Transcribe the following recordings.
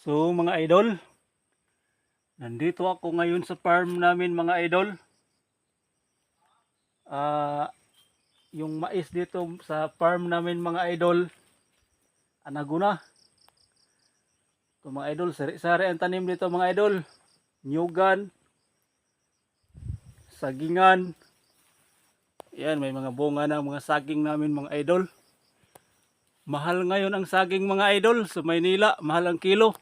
So mga idol, nandito ako ngayon sa farm namin mga idol. Yung mais dito sa farm namin mga idol, anaguna. Ito mga idol, sari-sari ang tanim dito mga idol. Nyugan, sagingan. Yan, may mga bunga ng mga saging namin mga idol. Mahal ngayon ang saging mga idol sa Maynila, mahal ang kilo.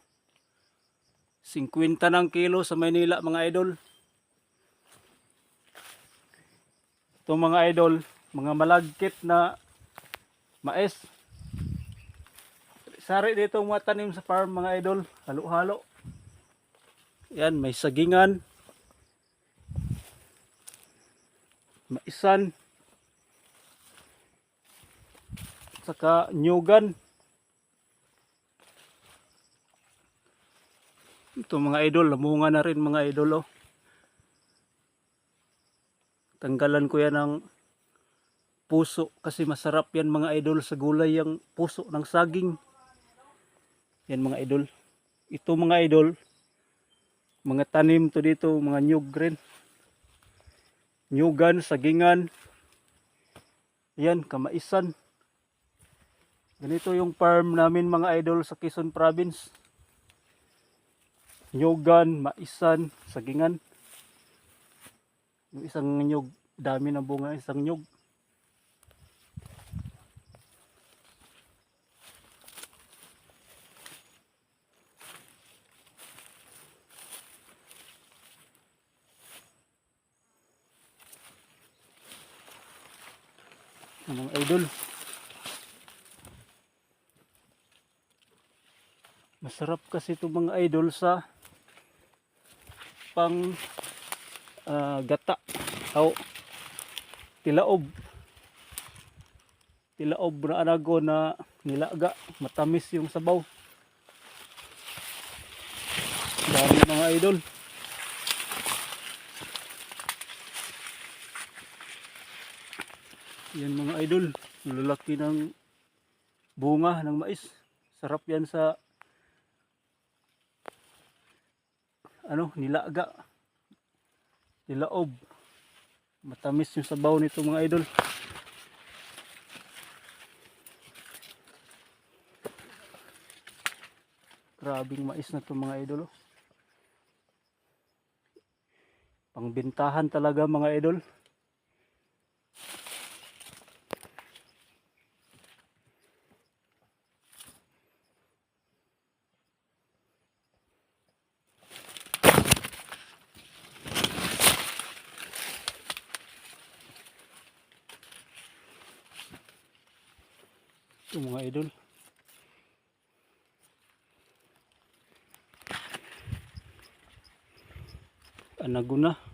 50 ng kilo sa Maynila mga idol. Ito mga idol, mga malagkit na mais. Sari dito mga tanim sa farm mga idol, halo-halo. Yan, may sagingan, maisan, saka nyugan. Ito mga idol, lamunga na rin mga idol. Oh. Tanggalan ko yan ng puso kasi masarap yan mga idol sa gulay, yung puso ng saging. Yan mga idol. Ito mga idol, mga tanim to dito, mga nyug rin. Nyugan, sagingan. Yan, kamaisan. Ganito yung farm namin mga idol sa Quezon Province. Nyugan, maisan, sagingan. Yung isang nyug, dami ng bunga, isang nyug. Mga idol, masarap kasi ito mga idol sa pang gata o tilaob na anago na nilaga, matamis yung sabaw. Dami mga idol. Yan mga idol, lalaki ng bunga ng mais. Sarap yan sa nilaga, nilaob. Matamis yung sabaw nito mga idol. Grabing mais na to mga idol. Oh. Pangbentahan talaga mga idol. Ito mga idol. Anaguna.